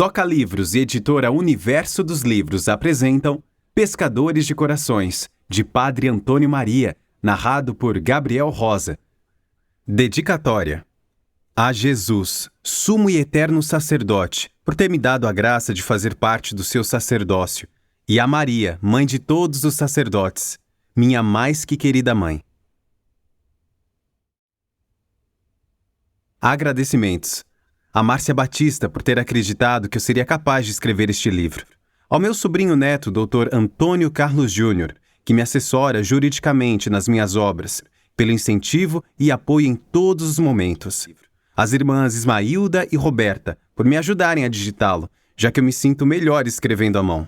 Toca Livros e editora Universo dos Livros apresentam Pescadores de Corações, de Padre Antônio Maria, narrado por Gabriel Rosa. Dedicatória. A Jesus, sumo e eterno sacerdote, por ter me dado a graça de fazer parte do seu sacerdócio, e a Maria, mãe de todos os sacerdotes, minha mais que querida mãe. Agradecimentos. A Márcia Batista por ter acreditado que eu seria capaz de escrever este livro. Ao meu sobrinho neto, Dr. Antônio Carlos Júnior, que me assessora juridicamente nas minhas obras, pelo incentivo e apoio em todos os momentos. As irmãs Ismailda e Roberta, por me ajudarem a digitá-lo, já que eu me sinto melhor escrevendo à mão.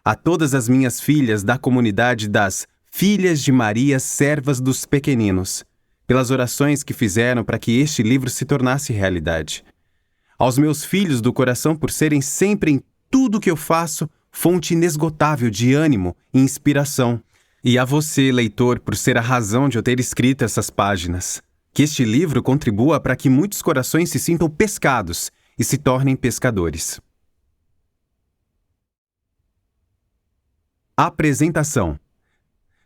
A todas as minhas filhas da comunidade das Filhas de Maria Servas dos Pequeninos, pelas orações que fizeram para que este livro se tornasse realidade. Aos meus filhos do coração por serem sempre em tudo que eu faço fonte inesgotável de ânimo e inspiração. E a você, leitor, por ser a razão de eu ter escrito essas páginas. Que este livro contribua para que muitos corações se sintam pescados e se tornem pescadores. Apresentação.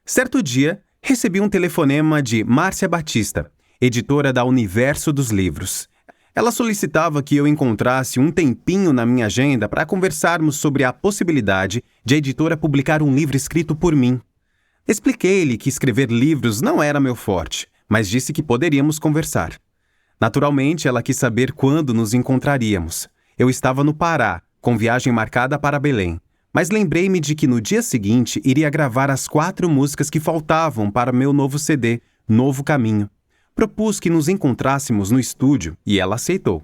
Certo dia, recebi um telefonema de Márcia Batista, editora da Universo dos Livros. Ela solicitava que eu encontrasse um tempinho na minha agenda para conversarmos sobre a possibilidade de a editora publicar um livro escrito por mim. Expliquei-lhe que escrever livros não era meu forte, mas disse que poderíamos conversar. Naturalmente, ela quis saber quando nos encontraríamos. Eu estava no Pará, com viagem marcada para Belém, mas lembrei-me de que no dia seguinte iria gravar as 4 músicas que faltavam para meu novo CD, Novo Caminho. Propus que nos encontrássemos no estúdio e ela aceitou.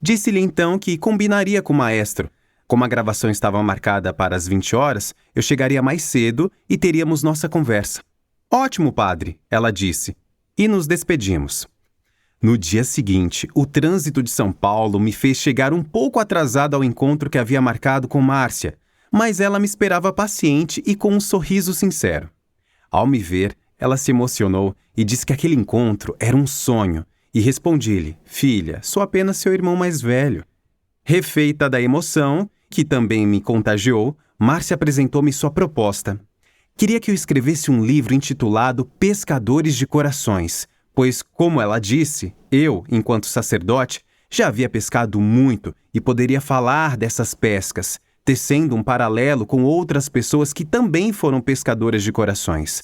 Disse-lhe então que combinaria com o maestro. Como a gravação estava marcada para as 20 horas, eu chegaria mais cedo e teríamos nossa conversa. Ótimo, padre, ela disse. E nos despedimos. No dia seguinte, o trânsito de São Paulo me fez chegar um pouco atrasado ao encontro que havia marcado com Márcia, mas ela me esperava paciente e com um sorriso sincero. Ao me ver, ela se emocionou e disse que aquele encontro era um sonho, e respondi-lhe: filha, sou apenas seu irmão mais velho. Refeita da emoção, que também me contagiou, Márcia apresentou-me sua proposta. Queria que eu escrevesse um livro intitulado Pescadores de Corações, pois, como ela disse, eu, enquanto sacerdote, já havia pescado muito e poderia falar dessas pescas, tecendo um paralelo com outras pessoas que também foram pescadoras de corações.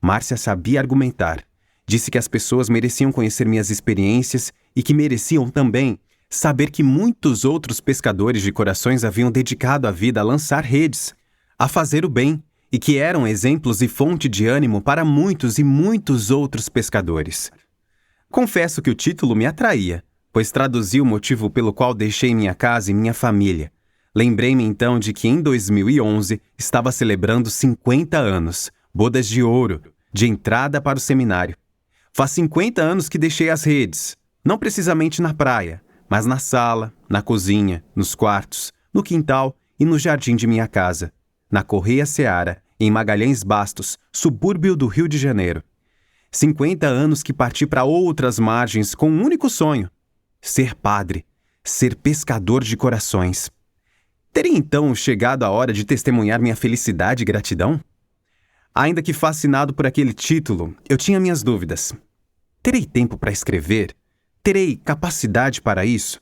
Márcia sabia argumentar. Disse que as pessoas mereciam conhecer minhas experiências e que mereciam também saber que muitos outros pescadores de corações haviam dedicado a vida a lançar redes, a fazer o bem, e que eram exemplos e fonte de ânimo para muitos e muitos outros pescadores. Confesso que o título me atraía, pois traduzia o motivo pelo qual deixei minha casa e minha família. Lembrei-me então de que em 2011 estava celebrando 50 anos, bodas de ouro, de entrada para o seminário. Faz 50 anos que deixei as redes, não precisamente na praia, mas na sala, na cozinha, nos quartos, no quintal e no jardim de minha casa, na Correia Seara, em Magalhães Bastos, subúrbio do Rio de Janeiro. 50 anos que parti para outras margens com um único sonho: ser padre, ser pescador de corações. Teria então chegado a hora de testemunhar minha felicidade e gratidão? Ainda que fascinado por aquele título, eu tinha minhas dúvidas. Terei tempo para escrever? Terei capacidade para isso?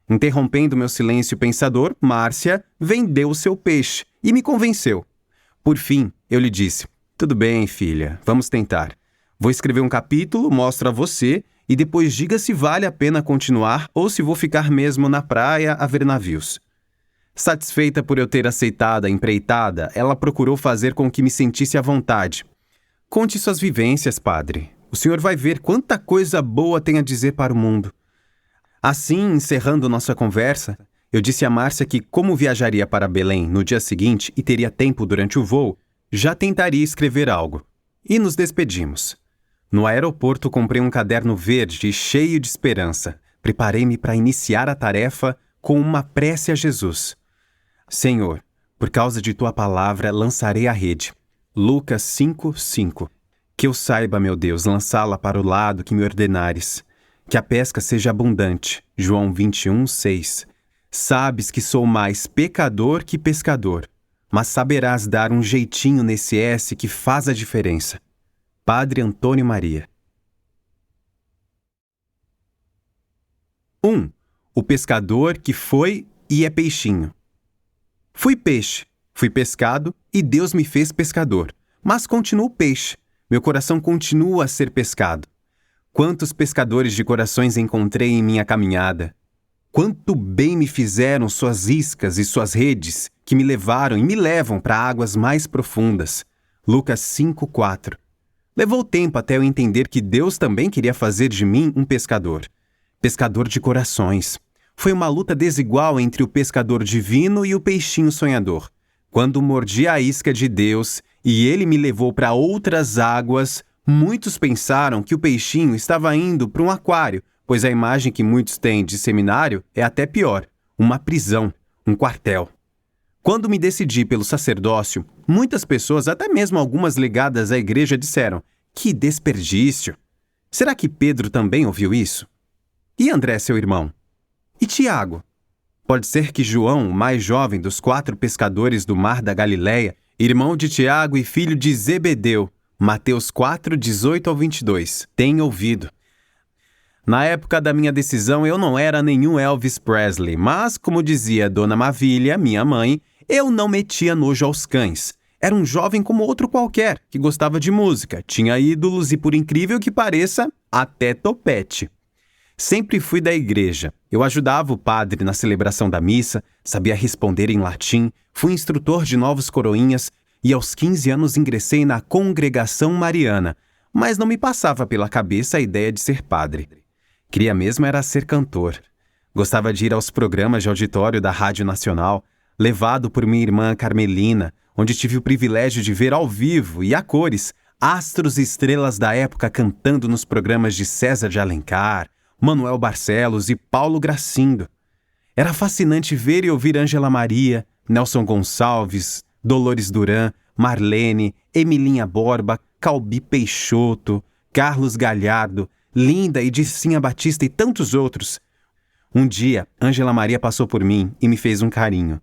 Interrompendo meu silêncio pensador, Márcia vendeu o seu peixe e me convenceu. Por fim, eu lhe disse: tudo bem, filha, vamos tentar. Vou escrever um capítulo, mostro a você e depois diga se vale a pena continuar ou se vou ficar mesmo na praia a ver navios. Satisfeita por eu ter aceitado a empreitada, ela procurou fazer com que me sentisse à vontade. Conte suas vivências, padre. O senhor vai ver quanta coisa boa tem a dizer para o mundo. Assim, encerrando nossa conversa, eu disse a Márcia que, como viajaria para Belém no dia seguinte e teria tempo durante o voo, já tentaria escrever algo. E nos despedimos. No aeroporto comprei um caderno verde cheio de esperança. Preparei-me para iniciar a tarefa com uma prece a Jesus. Senhor, por causa de tua palavra lançarei a rede. Lucas 5:5. Que eu saiba, meu Deus, lançá-la para o lado que me ordenares. Que a pesca seja abundante. João 21:6. Sabes que sou mais pecador que pescador, mas saberás dar um jeitinho nesse S que faz a diferença. Padre Antônio Maria. 1. O pescador que foi e é peixinho. Fui peixe, fui pescado e Deus me fez pescador, mas continuo peixe. Meu coração continua a ser pescado. Quantos pescadores de corações encontrei em minha caminhada? Quanto bem me fizeram suas iscas e suas redes, que me levaram e me levam para águas mais profundas. Lucas 5:4. Levou tempo até eu entender que Deus também queria fazer de mim um pescador. Pescador de corações. Foi uma luta desigual entre o pescador divino e o peixinho sonhador. Quando mordi a isca de Deus e ele me levou para outras águas, muitos pensaram que o peixinho estava indo para um aquário, pois a imagem que muitos têm de seminário é até pior, uma prisão, um quartel. Quando me decidi pelo sacerdócio, muitas pessoas, até mesmo algumas ligadas à igreja, disseram: que desperdício! Será que Pedro também ouviu isso? E André, seu irmão? E Tiago? Pode ser que João, o mais jovem dos 4 pescadores do mar da Galileia, irmão de Tiago e filho de Zebedeu, Mateus 4:18-22, tenha ouvido. Na época da minha decisão, eu não era nenhum Elvis Presley, mas, como dizia Dona Mavília, minha mãe, eu não metia nojo aos cães. Era um jovem como outro qualquer, que gostava de música, tinha ídolos e, por incrível que pareça, até topete. Sempre fui da igreja. Eu ajudava o padre na celebração da missa, sabia responder em latim, fui instrutor de novos coroinhas e aos 15 anos ingressei na Congregação Mariana, mas não me passava pela cabeça a ideia de ser padre. Queria mesmo era ser cantor. Gostava de ir aos programas de auditório da Rádio Nacional, levado por minha irmã Carmelina, onde tive o privilégio de ver ao vivo e a cores astros e estrelas da época cantando nos programas de César de Alencar, Manuel Barcelos e Paulo Gracindo. Era fascinante ver e ouvir Ângela Maria, Nelson Gonçalves, Dolores Duran, Marlene, Emilinha Borba, Calbi Peixoto, Carlos Galhardo, Linda e Dicinha Batista e tantos outros. Um dia, Ângela Maria passou por mim e me fez um carinho.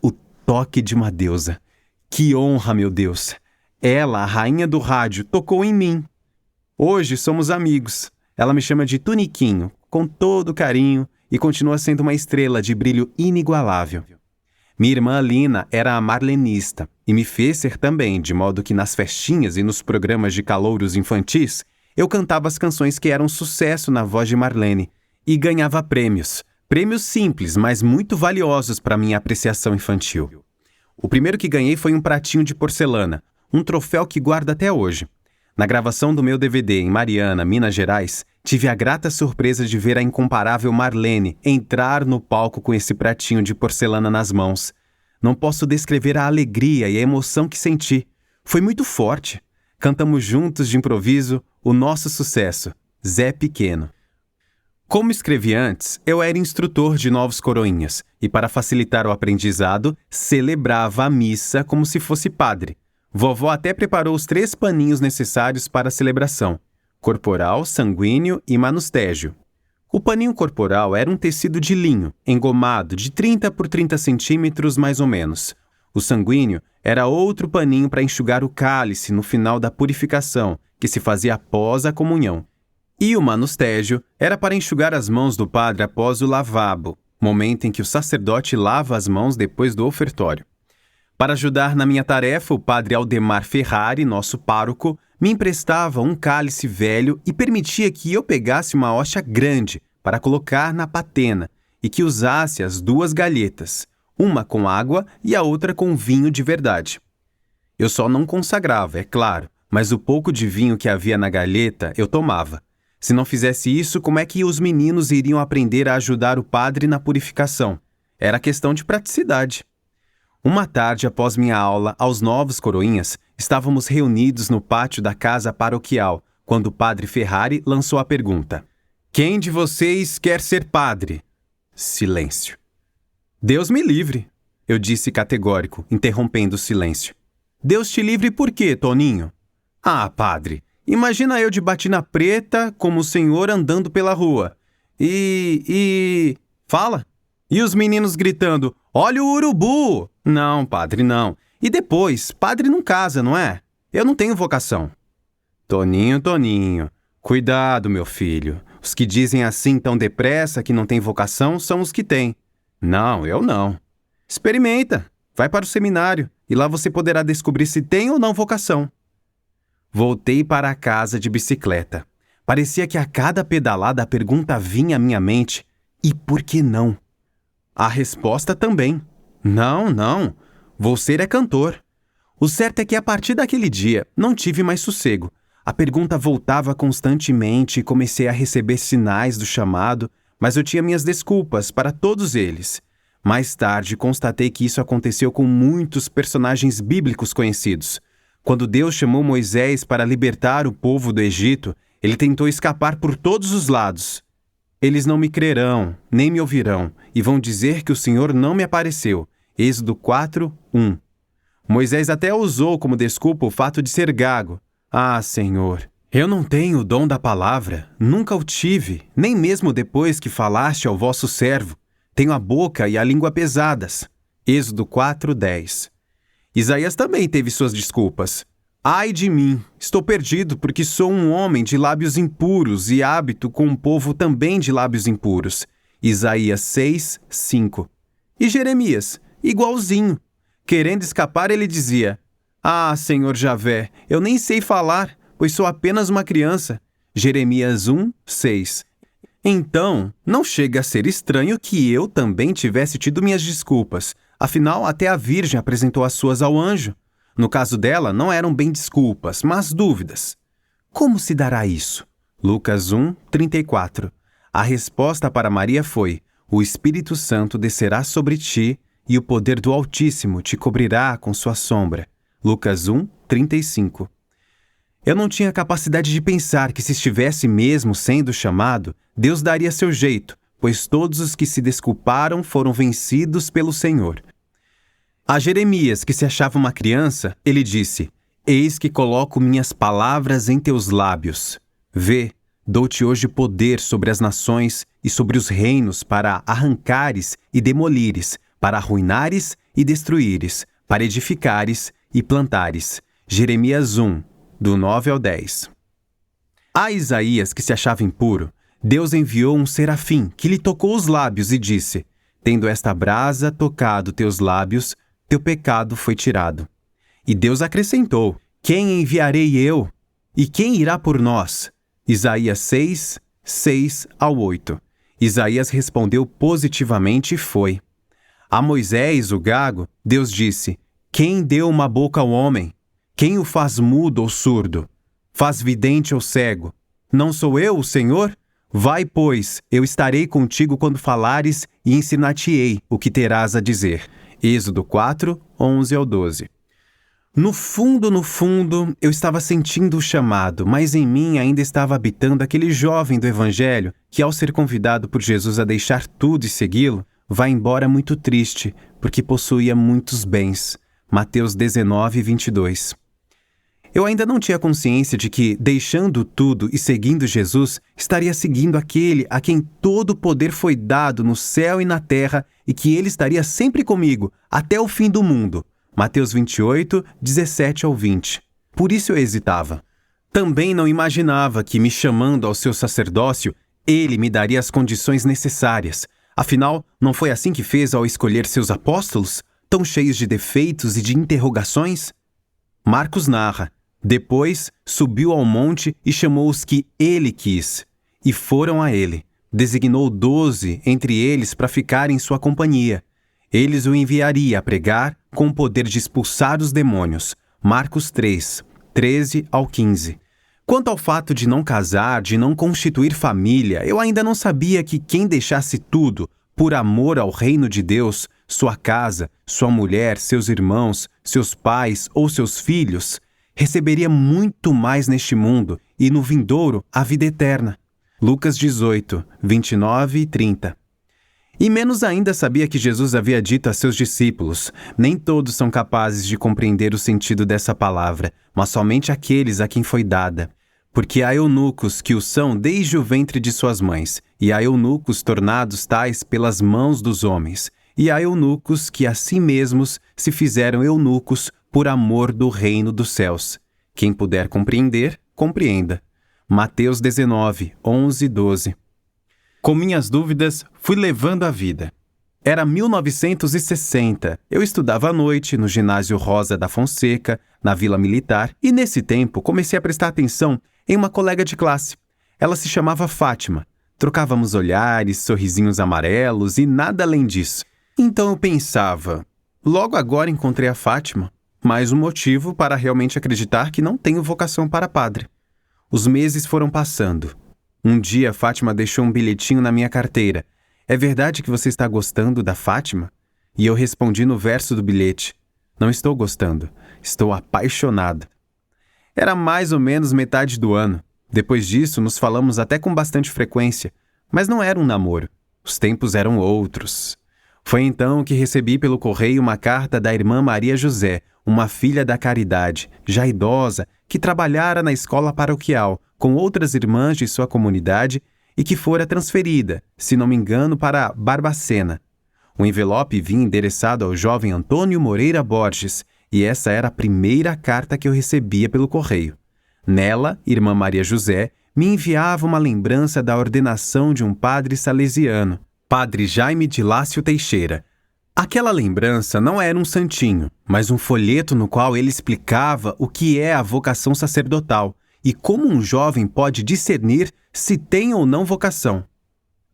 O toque de uma deusa. Que honra, meu Deus! Ela, a rainha do rádio, tocou em mim. Hoje somos amigos. Ela me chama de Tuniquinho, com todo carinho, e continua sendo uma estrela de brilho inigualável. Minha irmã Lina era a marlenista, e me fez ser também, de modo que nas festinhas e nos programas de calouros infantis, eu cantava as canções que eram sucesso na voz de Marlene, e ganhava prêmios. Prêmios simples, mas muito valiosos para minha apreciação infantil. O primeiro que ganhei foi um pratinho de porcelana, um troféu que guardo até hoje. Na gravação do meu DVD em Mariana, Minas Gerais, tive a grata surpresa de ver a incomparável Marlene entrar no palco com esse pratinho de porcelana nas mãos. Não posso descrever a alegria e a emoção que senti. Foi muito forte. Cantamos juntos de improviso o nosso sucesso, Zé Pequeno. Como escrevi antes, eu era instrutor de novos coroinhas e, para facilitar o aprendizado, celebrava a missa como se fosse padre. Vovó até preparou os 3 paninhos necessários para a celebração: corporal, sanguíneo e manustégio. O paninho corporal era um tecido de linho, engomado, de 30 por 30 centímetros mais ou menos. O sanguíneo era outro paninho para enxugar o cálice no final da purificação, que se fazia após a comunhão. E o manustégio era para enxugar as mãos do padre após o lavabo, momento em que o sacerdote lava as mãos depois do ofertório. Para ajudar na minha tarefa, o padre Aldemar Ferrari, nosso pároco, me emprestava um cálice velho e permitia que eu pegasse uma hóstia grande para colocar na patena e que usasse as 2 galhetas, uma com água e a outra com vinho de verdade. Eu só não consagrava, é claro, mas o pouco de vinho que havia na galheta eu tomava. Se não fizesse isso, como é que os meninos iriam aprender a ajudar o padre na purificação? Era questão de praticidade. Uma tarde após minha aula aos novos coroinhas, estávamos reunidos no pátio da casa paroquial, quando o padre Ferrari lançou a pergunta: quem de vocês quer ser padre? Silêncio. Deus me livre, eu disse categórico, interrompendo o silêncio. Deus te livre por quê, Toninho? Ah, padre, imagina eu de batina preta como o senhor andando pela rua. Fala. E os meninos gritando: olha o urubu! Não, padre, não. E depois, padre não casa, não é? Eu não tenho vocação. Toninho, Toninho, cuidado, meu filho. Os que dizem assim tão depressa que não tem vocação são os que têm. Não, eu não. Experimenta. Vai para o seminário e lá você poderá descobrir se tem ou não vocação. Voltei para a casa de bicicleta. Parecia que a cada pedalada a pergunta vinha à minha mente: e por que não? A resposta também: não, não. Vou ser cantor. O certo é que a partir daquele dia não tive mais sossego. A pergunta voltava constantemente e comecei a receber sinais do chamado, mas eu tinha minhas desculpas para todos eles. Mais tarde, constatei que isso aconteceu com muitos personagens bíblicos conhecidos. Quando Deus chamou Moisés para libertar o povo do Egito, ele tentou escapar por todos os lados. Eles não me crerão, nem me ouvirão, e vão dizer que o Senhor não me apareceu. Êxodo 4, 1. Moisés até usou como desculpa o fato de ser gago. Ah, Senhor, eu não tenho o dom da palavra, nunca o tive, nem mesmo depois que falaste ao vosso servo. Tenho a boca e a língua pesadas. Êxodo 4, 10. Isaías também teve suas desculpas. Ai de mim, estou perdido porque sou um homem de lábios impuros e hábito com um povo também de lábios impuros. Isaías 6, 5. E Jeremias, igualzinho. Querendo escapar, ele dizia: ah, Senhor Javé, eu nem sei falar, pois sou apenas uma criança. Jeremias 1, 6. Então, não chega a ser estranho que eu também tivesse tido minhas desculpas. Afinal, até a Virgem apresentou as suas ao anjo. No caso dela, não eram bem desculpas, mas dúvidas. Como se dará isso? Lucas 1, 34. A resposta para Maria foi: o Espírito Santo descerá sobre ti e o poder do Altíssimo te cobrirá com sua sombra. Lucas 1, 35. Eu não tinha capacidade de pensar que se estivesse mesmo sendo chamado, Deus daria seu jeito, pois todos os que se desculparam foram vencidos pelo Senhor. A Jeremias, que se achava uma criança, ele disse: eis que coloco minhas palavras em teus lábios. Vê, dou-te hoje poder sobre as nações e sobre os reinos para arrancares e demolires, para arruinares e destruíres, para edificares e plantares. Jeremias 1, do 9 ao 10. A Isaías, que se achava impuro, Deus enviou um serafim que lhe tocou os lábios e disse: tendo esta brasa tocado teus lábios, teu pecado foi tirado. E Deus acrescentou: quem enviarei eu? E quem irá por nós? Isaías 6, 6 ao 8. Isaías respondeu positivamente e foi. A Moisés, o gago, Deus disse: quem deu uma boca ao homem? Quem o faz mudo ou surdo? Faz vidente ou cego? Não sou eu, o Senhor? Vai, pois, eu estarei contigo quando falares e ensinar-te-ei o que terás a dizer. Êxodo 4, 11 ao 12. No fundo, eu estava sentindo o chamado, mas em mim ainda estava habitando aquele jovem do Evangelho que, ao ser convidado por Jesus a deixar tudo e segui-lo, vai embora muito triste, porque possuía muitos bens. Mateus 19, 22. Eu ainda não tinha consciência de que, deixando tudo e seguindo Jesus, estaria seguindo aquele a quem todo o poder foi dado no céu e na terra e que ele estaria sempre comigo, até o fim do mundo. Mateus 28, 17 ao 20. Por isso eu hesitava. Também não imaginava que, me chamando ao seu sacerdócio, ele me daria as condições necessárias. Afinal, não foi assim que fez ao escolher seus apóstolos, tão cheios de defeitos e de interrogações? Marcos narra: depois subiu ao monte e chamou os que ele quis, e foram a ele. Designou 12 entre eles para ficar em sua companhia. Eles o enviaria a pregar com o poder de expulsar os demônios. Marcos 3, 13 ao 15. Quanto ao fato de não casar, de não constituir família, eu ainda não sabia que quem deixasse tudo, por amor ao reino de Deus, sua casa, sua mulher, seus irmãos, seus pais ou seus filhos, receberia muito mais neste mundo e no vindouro a vida eterna. Lucas 18, 29 e 30. E menos ainda sabia que Jesus havia dito a seus discípulos: nem todos são capazes de compreender o sentido dessa palavra, mas somente aqueles a quem foi dada. Porque há eunucos que o são desde o ventre de suas mães, e há eunucos tornados tais pelas mãos dos homens, e há eunucos que a si mesmos se fizeram eunucos por amor do reino dos céus. Quem puder compreender, compreenda. Mateus 19, 11 e 12. Com minhas dúvidas, fui levando a vida. Era 1960. Eu estudava à noite no ginásio Rosa da Fonseca, na Vila Militar, e nesse tempo comecei a prestar atenção em uma colega de classe. Ela se chamava Fátima. Trocávamos olhares, sorrisinhos amarelos e nada além disso. Então eu pensava, logo agora encontrei a Fátima, mais um motivo para realmente acreditar que não tenho vocação para padre. Os meses foram passando. Um dia, Fátima deixou um bilhetinho na minha carteira. É verdade que você está gostando da Fátima? E eu respondi no verso do bilhete. Não estou gostando. Estou apaixonado. Era mais ou menos metade do ano. Depois disso, nos falamos até com bastante frequência. Mas não era um namoro. Os tempos eram outros. Foi então que recebi pelo correio uma carta da irmã Maria José, uma filha da caridade, já idosa, que trabalhara na escola paroquial com outras irmãs de sua comunidade e que fora transferida, se não me engano, para Barbacena. O envelope vinha endereçado ao jovem Antônio Moreira Borges, e essa era a primeira carta que eu recebia pelo correio. Nela, irmã Maria José me enviava uma lembrança da ordenação de um padre salesiano, Padre Jaime de Lácio Teixeira. Aquela lembrança não era um santinho, mas um folheto no qual ele explicava o que é a vocação sacerdotal e como um jovem pode discernir se tem ou não vocação.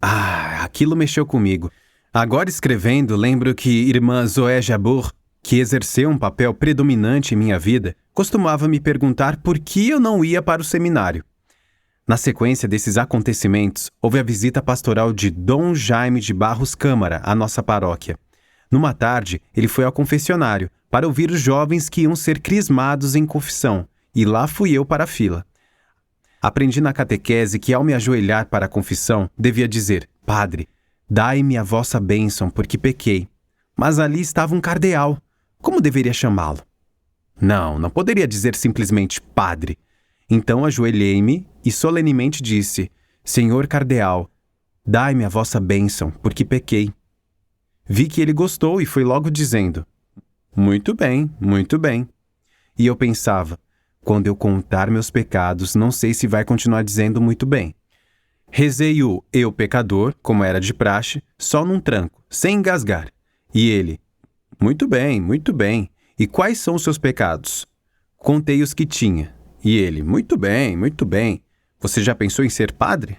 Aquilo mexeu comigo. Agora escrevendo, lembro que irmã Zoé Jabor, que exerceu um papel predominante em minha vida, costumava me perguntar por que eu não ia para o seminário. Na sequência desses acontecimentos, houve a visita pastoral de Dom Jaime de Barros Câmara à nossa paróquia. Numa tarde, ele foi ao confessionário para ouvir os jovens que iam ser crismados em confissão, e lá fui eu para a fila. Aprendi na catequese que ao me ajoelhar para a confissão, devia dizer, Padre, dai-me a vossa bênção, porque pequei. Mas ali estava um cardeal. Como deveria chamá-lo? Não poderia dizer simplesmente Padre. Então ajoelhei-me e solenemente disse, Senhor cardeal, dai-me a vossa bênção, porque pequei. Vi que ele gostou e foi logo dizendo, muito bem, muito bem. E eu pensava, quando eu contar meus pecados, não sei se vai continuar dizendo muito bem. Rezei o eu pecador, como era de praxe, só num tranco, sem engasgar. E ele, muito bem, muito bem. E quais são os seus pecados? Contei os que tinha. E ele, muito bem, muito bem. Você já pensou em ser padre?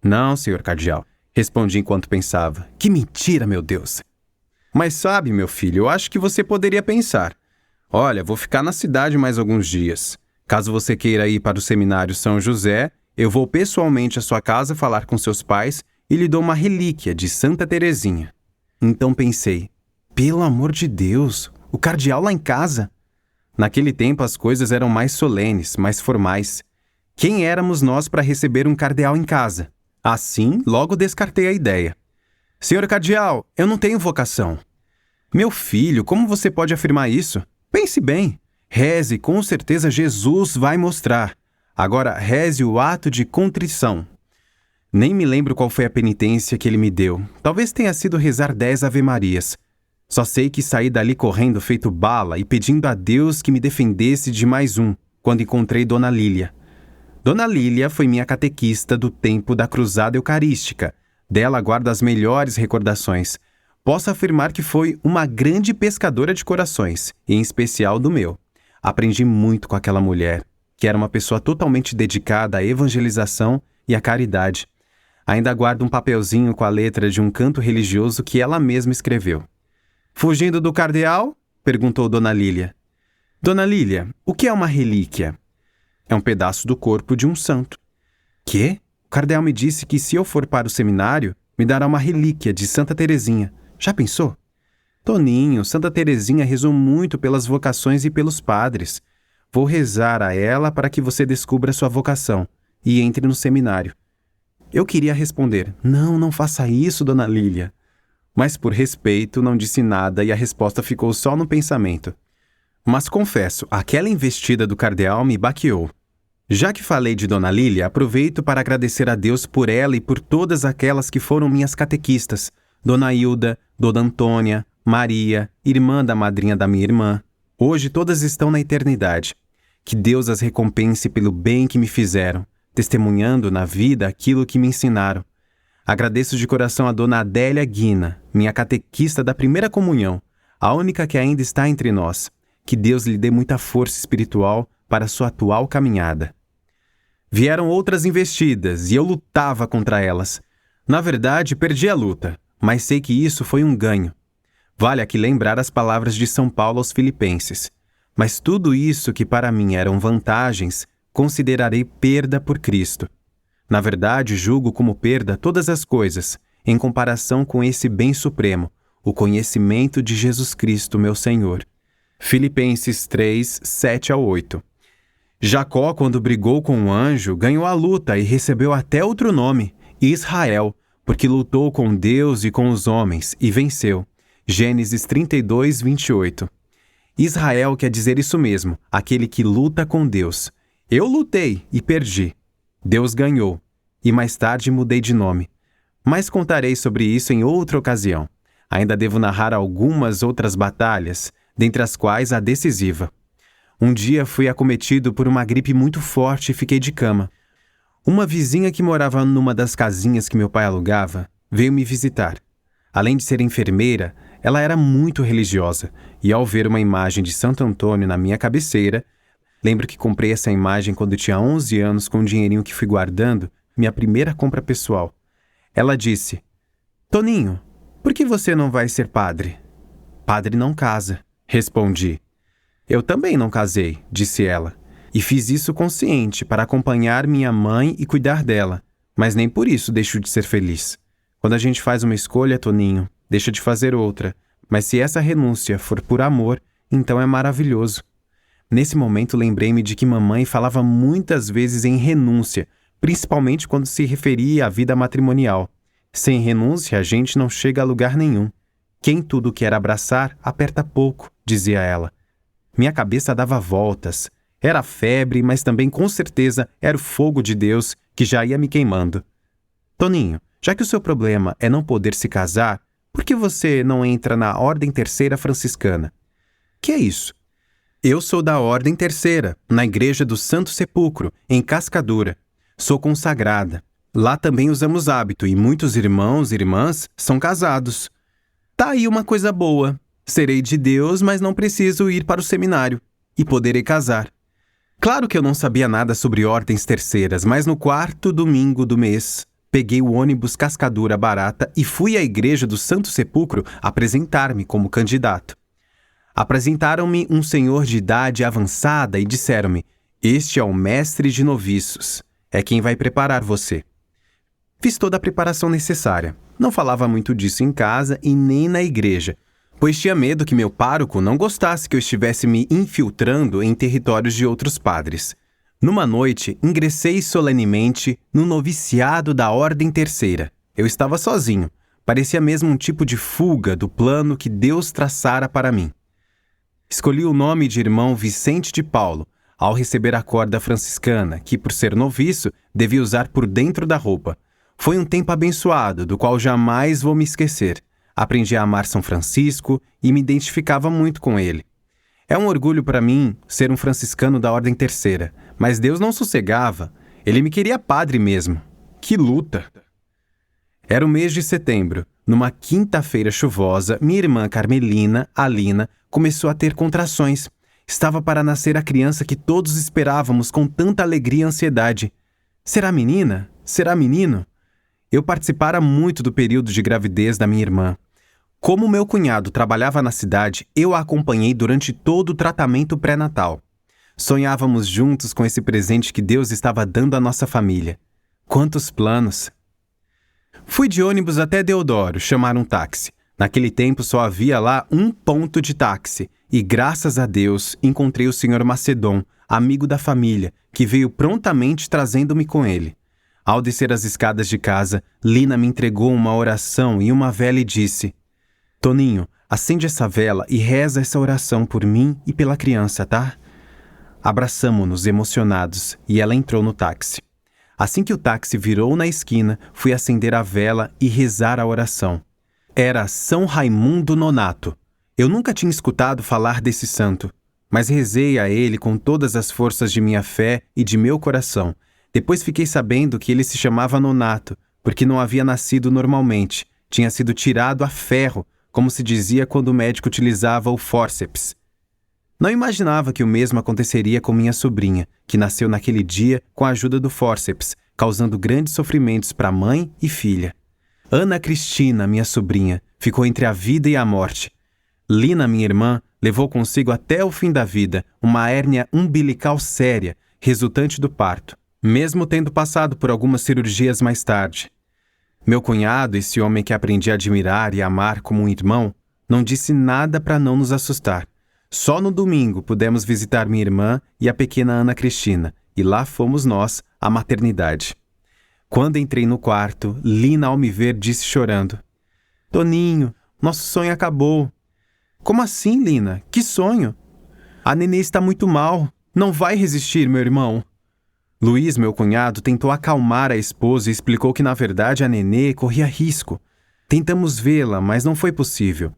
Não, senhor cardeal. Respondi enquanto pensava. Que mentira, meu Deus! Mas sabe, meu filho, eu acho que você poderia pensar. Olha, vou ficar na cidade mais alguns dias. Caso você queira ir para o seminário São José, eu vou pessoalmente à sua casa falar com seus pais e lhe dou uma relíquia de Santa Teresinha. Então pensei, pelo amor de Deus, o cardeal lá em casa? Naquele tempo as coisas eram mais solenes, mais formais. Quem éramos nós para receber um cardeal em casa? Assim, logo descartei a ideia. Senhor cardeal, eu não tenho vocação. Meu filho, como você pode afirmar isso? Pense bem. Reze, com certeza Jesus vai mostrar. Agora, reze o ato de contrição. Nem me lembro qual foi a penitência que ele me deu. Talvez tenha sido rezar 10 Ave-Marias. Só sei que saí dali correndo feito bala e pedindo a Deus que me defendesse de mais um, quando encontrei Dona Lília. Dona Lília foi minha catequista do tempo da Cruzada Eucarística. Dela guardo as melhores recordações. Posso afirmar que foi uma grande pescadora de corações, e em especial do meu. Aprendi muito com aquela mulher, que era uma pessoa totalmente dedicada à evangelização e à caridade. Ainda guardo um papelzinho com a letra de um canto religioso que ela mesma escreveu. Fugindo do cardeal? Perguntou Dona Lília. Dona Lília, o que é uma relíquia? É um pedaço do corpo de um santo. Quê? O cardeal me disse que se eu for para o seminário, me dará uma relíquia de Santa Teresinha. Já pensou? Toninho, Santa Teresinha rezou muito pelas vocações e pelos padres. Vou rezar a ela para que você descubra sua vocação e entre no seminário. Eu queria responder, não faça isso, Dona Lília. Mas por respeito não disse nada e a resposta ficou só no pensamento. Mas confesso, aquela investida do cardeal me baqueou. Já que falei de Dona Lília, aproveito para agradecer a Deus por ela e por todas aquelas que foram minhas catequistas. Dona Hilda, Dona Antônia, Maria, irmã da madrinha da minha irmã. Hoje todas estão na eternidade. Que Deus as recompense pelo bem que me fizeram, testemunhando na vida aquilo que me ensinaram. Agradeço de coração a Dona Adélia Guina, minha catequista da primeira comunhão, a única que ainda está entre nós. Que Deus lhe dê muita força espiritual para sua atual caminhada. Vieram outras investidas e eu lutava contra elas. Na verdade, perdi a luta, mas sei que isso foi um ganho. Vale aqui lembrar as palavras de São Paulo aos Filipenses. Mas tudo isso que para mim eram vantagens, considerarei perda por Cristo. Na verdade, julgo como perda todas as coisas, em comparação com esse bem supremo, o conhecimento de Jesus Cristo, meu Senhor. Filipenses 3, 7-8. Jacó, quando brigou com o anjo, ganhou a luta e recebeu até outro nome, Israel, porque lutou com Deus e com os homens, e venceu. Gênesis 32, 28. Israel quer dizer isso mesmo, aquele que luta com Deus. Eu lutei e perdi. Deus ganhou, e mais tarde mudei de nome. Mas contarei sobre isso em outra ocasião. Ainda devo narrar algumas outras batalhas, dentre as quais a decisiva. Um dia fui acometido por uma gripe muito forte e fiquei de cama. Uma vizinha que morava numa das casinhas que meu pai alugava veio me visitar. Além de ser enfermeira, ela era muito religiosa e ao ver uma imagem de Santo Antônio na minha cabeceira, lembro que comprei essa imagem quando tinha 11 anos com um dinheirinho que fui guardando, minha primeira compra pessoal. Ela disse: "Toninho, por que você não vai ser padre?" "Padre não casa", respondi. "Eu também não casei", disse ela, e fiz isso consciente para acompanhar minha mãe e cuidar dela, mas nem por isso deixo de ser feliz. Quando a gente faz uma escolha, Toninho, deixa de fazer outra, mas se essa renúncia for por amor, então é maravilhoso. Nesse momento lembrei-me de que mamãe falava muitas vezes em renúncia, principalmente quando se referia à vida matrimonial. Sem renúncia a gente não chega a lugar nenhum. Quem tudo quer abraçar, aperta pouco, dizia ela. Minha cabeça dava voltas. Era febre, mas também com certeza era o fogo de Deus que já ia me queimando. "Toninho, já que o seu problema é não poder se casar, por que você não entra na Ordem Terceira Franciscana?" "Que é isso?" "Eu sou da Ordem Terceira, na Igreja do Santo Sepulcro, em Cascadura. Sou consagrada. Lá também usamos hábito e muitos irmãos e irmãs são casados." "Tá aí uma coisa boa. Serei de Deus, mas não preciso ir para o seminário. E poderei casar." Claro que eu não sabia nada sobre ordens terceiras, mas no 4º domingo do mês, peguei o ônibus Cascadura Barata e fui à Igreja do Santo Sepulcro apresentar-me como candidato. Apresentaram-me um senhor de idade avançada e disseram-me: "Este é o mestre de noviços. É quem vai preparar você." Fiz toda a preparação necessária. Não falava muito disso em casa e nem na igreja, pois tinha medo que meu pároco não gostasse que eu estivesse me infiltrando em territórios de outros padres. Numa noite, ingressei solenemente no noviciado da Ordem Terceira. Eu estava sozinho. Parecia mesmo um tipo de fuga do plano que Deus traçara para mim. Escolhi o nome de irmão Vicente de Paulo, ao receber a corda franciscana, que, por ser noviço, devia usar por dentro da roupa. Foi um tempo abençoado, do qual jamais vou me esquecer. Aprendi a amar São Francisco e me identificava muito com ele. É um orgulho para mim ser um franciscano da Ordem Terceira, mas Deus não sossegava. Ele me queria padre mesmo. Que luta! Era o mês de setembro. Numa quinta-feira chuvosa, minha irmã Carmelina, Alina, começou a ter contrações. Estava para nascer a criança que todos esperávamos com tanta alegria e ansiedade. Será menina? Será menino? Eu participara muito do período de gravidez da minha irmã. Como meu cunhado trabalhava na cidade, eu a acompanhei durante todo o tratamento pré-natal. Sonhávamos juntos com esse presente que Deus estava dando à nossa família. Quantos planos! Fui de ônibus até Deodoro, chamar um táxi. Naquele tempo só havia lá um ponto de táxi, e graças a Deus encontrei o Sr. Macedon, amigo da família, que veio prontamente trazendo-me com ele. Ao descer as escadas de casa, Lina me entregou uma oração e uma vela e disse: "Toninho, acende essa vela e reza essa oração por mim e pela criança, tá?" Abraçamo-nos emocionados e ela entrou no táxi. Assim que o táxi virou na esquina, fui acender a vela e rezar a oração. Era São Raimundo Nonato. Eu nunca tinha escutado falar desse santo, mas rezei a ele com todas as forças de minha fé e de meu coração. Depois fiquei sabendo que ele se chamava Nonato, porque não havia nascido normalmente, tinha sido tirado a ferro, como se dizia quando o médico utilizava o fórceps. Não imaginava que o mesmo aconteceria com minha sobrinha, que nasceu naquele dia com a ajuda do fórceps, causando grandes sofrimentos para mãe e filha. Ana Cristina, minha sobrinha, ficou entre a vida e a morte. Lina, minha irmã, levou consigo até o fim da vida uma hérnia umbilical séria, resultante do parto, mesmo tendo passado por algumas cirurgias mais tarde. Meu cunhado, esse homem que aprendi a admirar e amar como um irmão, não disse nada para não nos assustar. Só no domingo pudemos visitar minha irmã e a pequena Ana Cristina, e lá fomos nós, à maternidade. Quando entrei no quarto, Lina, ao me ver, disse chorando: "Toninho, nosso sonho acabou." "Como assim, Lina? Que sonho?" "A nenê está muito mal. Não vai resistir, meu irmão." Luiz, meu cunhado, tentou acalmar a esposa e explicou que, na verdade, a nenê corria risco. Tentamos vê-la, mas não foi possível.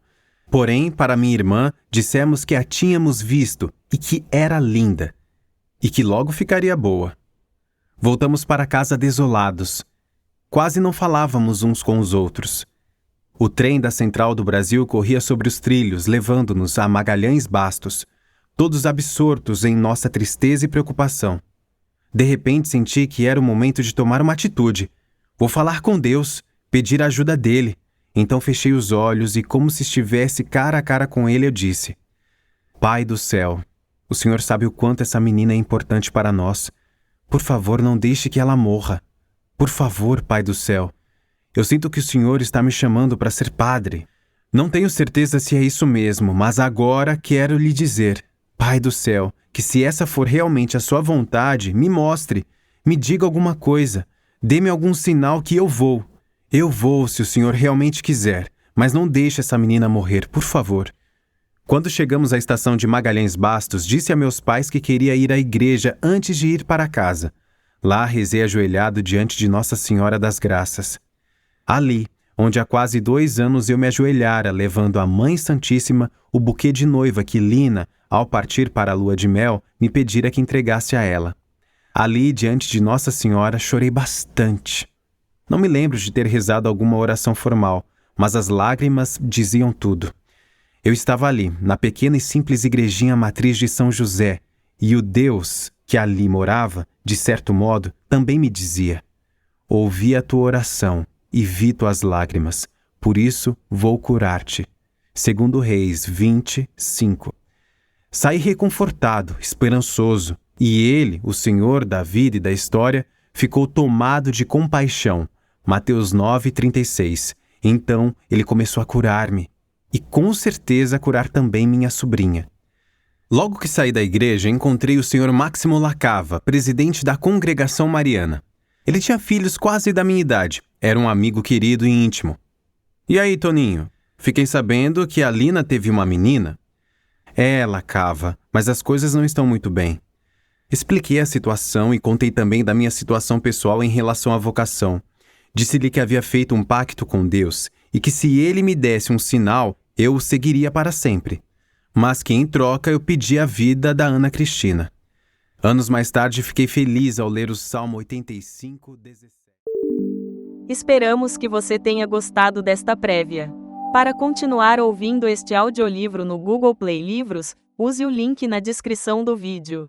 Porém, para minha irmã, dissemos que a tínhamos visto e que era linda, e que logo ficaria boa. Voltamos para casa desolados. Quase não falávamos uns com os outros. O trem da Central do Brasil corria sobre os trilhos, levando-nos a Magalhães Bastos, todos absortos em nossa tristeza e preocupação. De repente senti que era o momento de tomar uma atitude. Vou falar com Deus, pedir a ajuda dele. Então fechei os olhos e, como se estivesse cara a cara com ele, eu disse: "Pai do céu, o Senhor sabe o quanto essa menina é importante para nós. Por favor, não deixe que ela morra. Por favor, Pai do céu. Eu sinto que o Senhor está me chamando para ser padre. Não tenho certeza se é isso mesmo, mas agora quero lhe dizer, Pai do céu, que se essa for realmente a sua vontade, me mostre, me diga alguma coisa, dê-me algum sinal que eu vou. Eu vou, se o Senhor realmente quiser, mas não deixe essa menina morrer, por favor." Quando chegamos à estação de Magalhães Bastos, disse a meus pais que queria ir à igreja antes de ir para casa. Lá rezei ajoelhado diante de Nossa Senhora das Graças. Ali, onde há quase 2 anos eu me ajoelhara, levando à Mãe Santíssima o buquê de noiva que Lina, ao partir para a lua de mel, me pedira que entregasse a ela. Ali, diante de Nossa Senhora, chorei bastante. Não me lembro de ter rezado alguma oração formal, mas as lágrimas diziam tudo. Eu estava ali, na pequena e simples igrejinha matriz de São José, e o Deus que ali morava, de certo modo, também me dizia: "Ouvi a tua oração e vi tuas lágrimas, por isso vou curar-te." 2 Reis 20:5. Saí reconfortado, esperançoso, e ele, o Senhor da vida e da história, ficou tomado de compaixão. Mateus 9:36. Então ele começou a curar-me, e com certeza curar também minha sobrinha. Logo que saí da igreja, encontrei o Sr. Máximo Lacava, presidente da Congregação Mariana. Ele tinha filhos quase da minha idade, era um amigo querido e íntimo. "E aí, Toninho? Fiquei sabendo que a Lina teve uma menina." "É, Lacava, mas as coisas não estão muito bem." Expliquei a situação e contei também da minha situação pessoal em relação à vocação. Disse-lhe que havia feito um pacto com Deus e que se ele me desse um sinal, eu o seguiria para sempre. Mas que em troca eu pedia a vida da Ana Cristina. Anos mais tarde fiquei feliz ao ler o Salmo 85:17. Esperamos que você tenha gostado desta prévia. Para continuar ouvindo este audiolivro no Google Play Livros, use o link na descrição do vídeo.